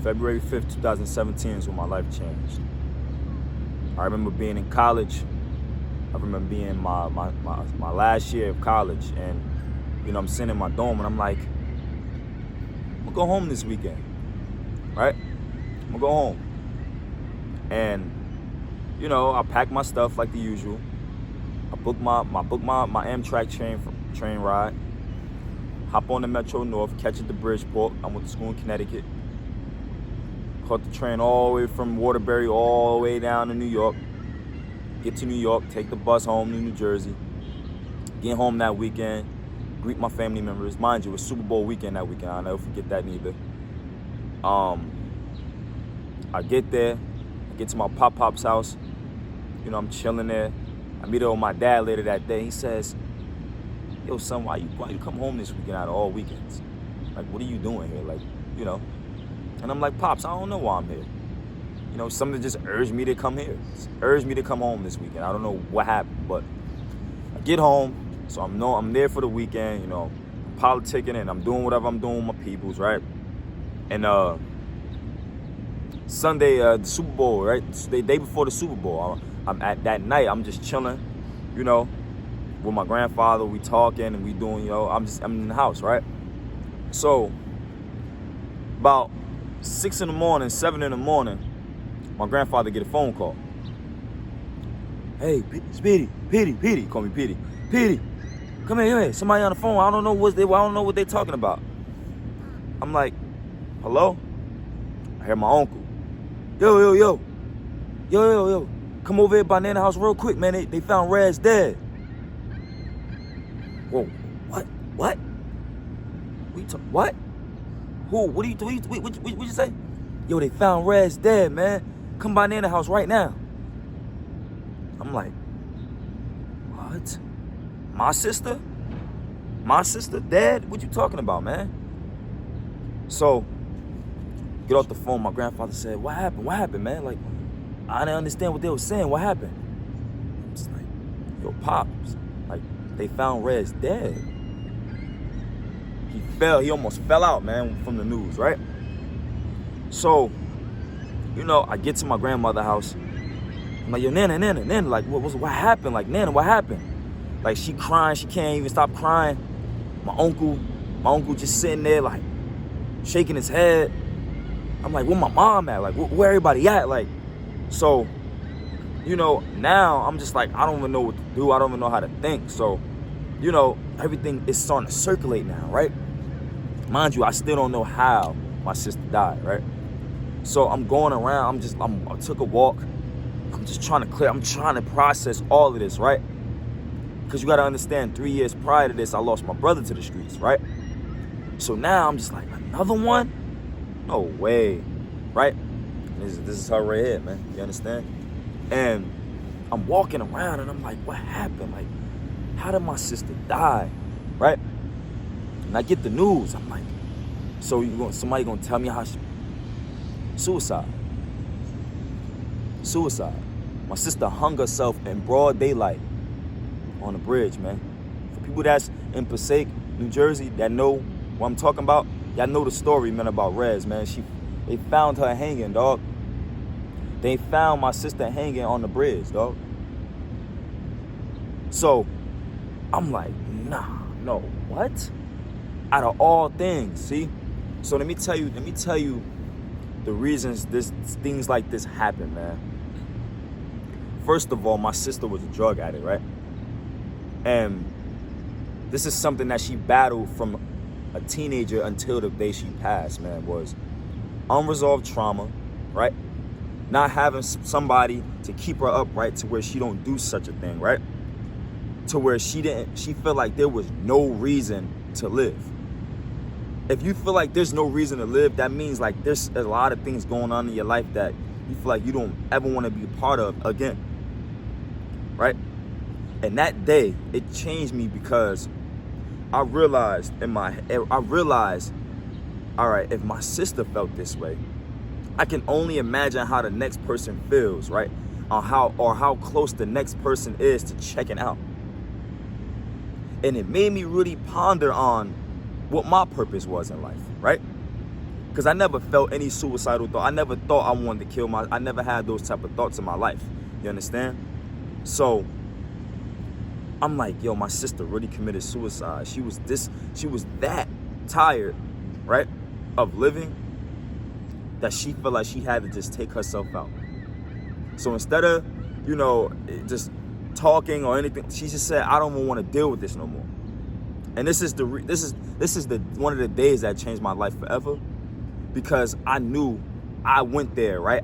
February 5th, 2017 is when my life changed. I remember being in college. I remember being my last year of college, and I'm sitting in my dorm, and I'm like, I'm gonna go home this weekend, right? I'm gonna go home, and I pack my stuff like the usual. I booked my Amtrak train ride. Hop on the Metro North, catch it to Bridgeport. I went to school in Connecticut. Caught the train all the way from Waterbury all the way down to New York. Get to New York, take the bus home to New Jersey. Get home that weekend, greet my family members. Mind you, it was Super Bowl weekend that weekend. I'll never forget that neither. I get there, I get to my Pop's house. I'm chilling there. I meet up with my dad later that day. He says, "Yo, son, why you come home this weekend out of all weekends? Like, what are you doing here? Like, And I'm like, Pops, I don't know why I'm here. Something just urged me to come here. Urged me to come home this weekend. I don't know what happened, but I get home, so I'm there for the weekend. I'm politicking and I'm doing whatever I'm doing with my peoples, right? And Sunday, the Super Bowl, right? The day before the Super Bowl, I'm at that night. I'm just chilling, with my grandfather. We talking and we doing, I'm in the house, right? So about 6 in the morning, 7 in the morning, my grandfather get a phone call. "Hey, Speedy, Petey, call me Petey. Petey, come here, somebody on the phone. I don't know what they're talking about." I'm like, "Hello?" I hear my uncle. Yo, come over here by Nana house real quick, man. They found Raz dead." Whoa, what? What? What? Who? What do you say? "Yo, they found Raz dead, man. Come by Nana house right now." I'm like, what? My sister? My sister dead? What you talking about, man? So, get off the phone. My grandfather said, What happened? What happened, man? Like, I didn't understand what they were saying. What happened?" I'm just like, "Yo, Pops, like, they found Raz dead." He almost fell out, man, from the news, right? So, I get to my grandmother's house. I'm like, "Yo, Nana, like, what happened? Like, Nana, what happened?" Like, she crying, she can't even stop crying. My uncle just sitting there, like, shaking his head. I'm like, "Where my mom at? Like, where everybody at?" Like, so, now I'm just like, I don't even know what to do. I don't even know how to think. So, everything is starting to circulate now, right? Mind you, I still don't know how my sister died, right? So I'm going around, I took a walk. I'm just trying to process all of this, right? Because you got to understand, 3 years prior to this, I lost my brother to the streets, right? So now I'm just like, another one? No way, right? This is her right here, man. You understand? And I'm walking around and I'm like, what happened? Like, how did my sister die, right? And I get the news. I'm like, so somebody gonna tell me how suicide. My sister hung herself in broad daylight on the bridge, man. For people that's in Passaic, New Jersey, that know what I'm talking about, y'all know the story, man, about Rez, man. They found her hanging, dog. They found my sister hanging on the bridge, dog. So I'm like, nah, no, what? Out of all things, see? So let me tell you the reasons things like this happen, man. First of all, my sister was a drug addict, right? And this is something that she battled from a teenager until the day she passed, man, was unresolved trauma, right? Not having somebody to keep her upright to where she don't do such a thing, right? To where she felt like there was no reason to live. If you feel like there's no reason to live, that means like there's a lot of things going on in your life that you feel like you don't ever want to be a part of again, right? And that day, it changed me because I realized, all right, if my sister felt this way, I can only imagine how the next person feels, right? Or how close the next person is to checking out. And it made me really ponder on what my purpose was in life, right? Because I never felt any suicidal thought. I never thought I wanted to kill I never had those type of thoughts in my life. You understand? So I'm like, yo, my sister really committed suicide. She was that tired, right, of living, that she felt like she had to just take herself out. So instead of, just talking or anything, she just said, I don't even want to deal with this no more. And this is one of the days that changed my life forever, because I knew I went there, right?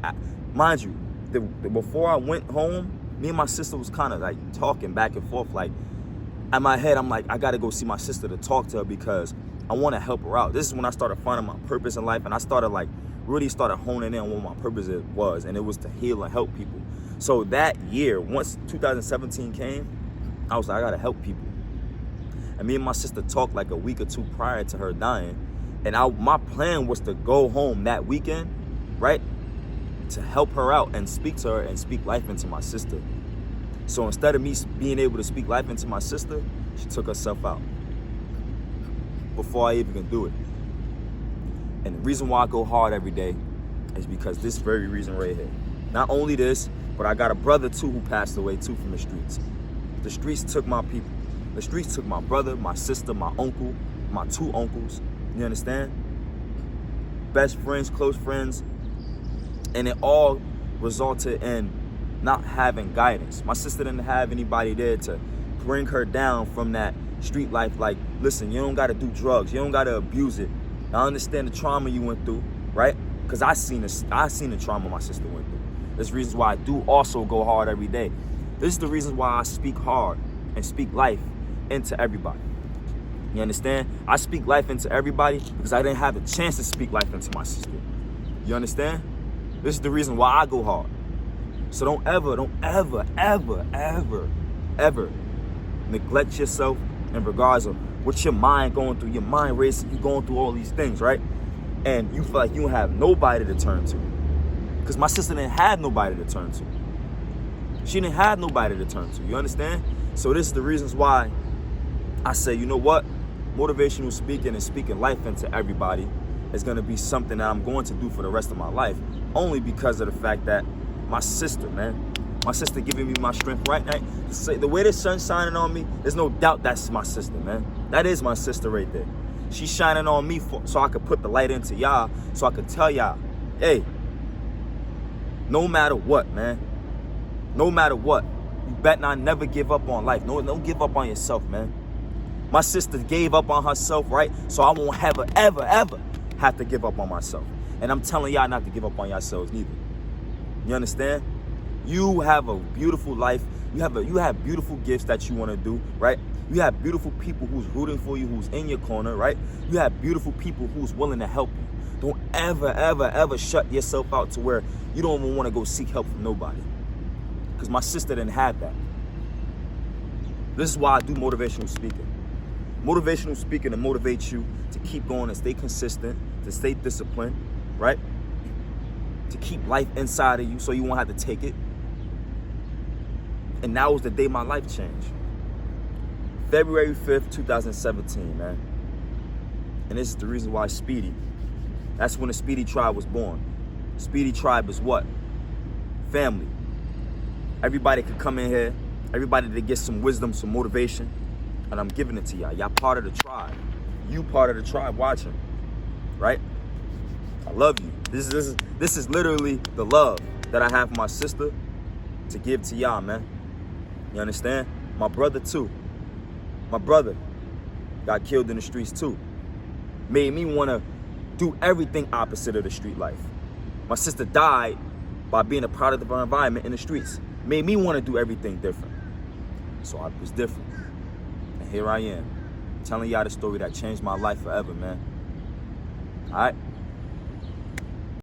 Mind you, before I went home, me and my sister was kind of like talking back and forth. Like, in my head, I'm like, I got to go see my sister to talk to her because I want to help her out. This is when I started finding my purpose in life, and I started really honing in on what my purpose was, and it was to heal and help people. So that year, once 2017 came, I was like, I got to help people. And me and my sister talked like a week or two prior to her dying. And my plan was to go home that weekend, right, to help her out and speak to her and speak life into my sister. So instead of me being able to speak life into my sister, she took herself out before I even could do it. And the reason why I go hard every day is because this very reason right here. Not only this, but I got a brother too who passed away too from the streets. The streets took my people. The streets took my brother, my sister, my uncle, my two uncles. You understand? Best friends, close friends. And it all resulted in not having guidance. My sister didn't have anybody there to bring her down from that street life. Like, listen, you don't got to do drugs. You don't got to abuse it. I understand the trauma you went through, right? Because I seen the trauma my sister went through. There's reasons why I do also go hard every day. This is the reasons why I speak hard and speak life into everybody. You understand? I speak life into everybody because I didn't have the chance to speak life into my sister. You understand? This is the reason why I go hard. So don't ever neglect yourself in regards of what your mind going through, your mind racing, you going through all these things, right? And you feel like you don't have nobody to turn to. Because my sister didn't have nobody to turn to. She didn't have nobody to turn to, you understand? So this is the reasons why I say, you know what? Motivational speaking and speaking life into everybody is going to be something that I'm going to do for the rest of my life. Only because of the fact that my sister, man, my sister giving me my strength right now. The way the sun's shining on me, there's no doubt that's my sister, man. That is my sister right there. She's shining on me so I could put the light into y'all, so I could tell y'all, hey, no matter what, man, no matter what, you bet not never give up on life. No, don't give up on yourself, man. My sister gave up on herself, right? So I won't ever have to give up on myself. And I'm telling y'all not to give up on yourselves neither. You understand? You have a beautiful life. You have beautiful gifts that you want to do, right? You have beautiful people who's rooting for you, who's in your corner, right? You have beautiful people who's willing to help you. Don't ever shut yourself out to where you don't even want to go seek help from nobody. Because my sister didn't have that. This is why I do motivational speaking. Motivational speaking to motivate you to keep going and stay consistent, to stay disciplined, right? To keep life inside of you so you won't have to take it. And that was the day my life changed. February 5th, 2017, man. And this is the reason why Speedy. That's when the Speedy Tribe was born. Speedy Tribe is what? Family. Everybody could come in here. Everybody to get some wisdom, some motivation. And I'm giving it to y'all. Y'all part of the tribe. You part of the tribe watching. Right? I love you. This is literally the love that I have for my sister to give to y'all, man. You understand? My brother too. My brother got killed in the streets too. Made me want to do everything opposite of the street life. My sister died by being a product of her environment in the streets. Made me want to do everything different. So I was different. And here I am, telling y'all the story that changed my life forever, man. All right?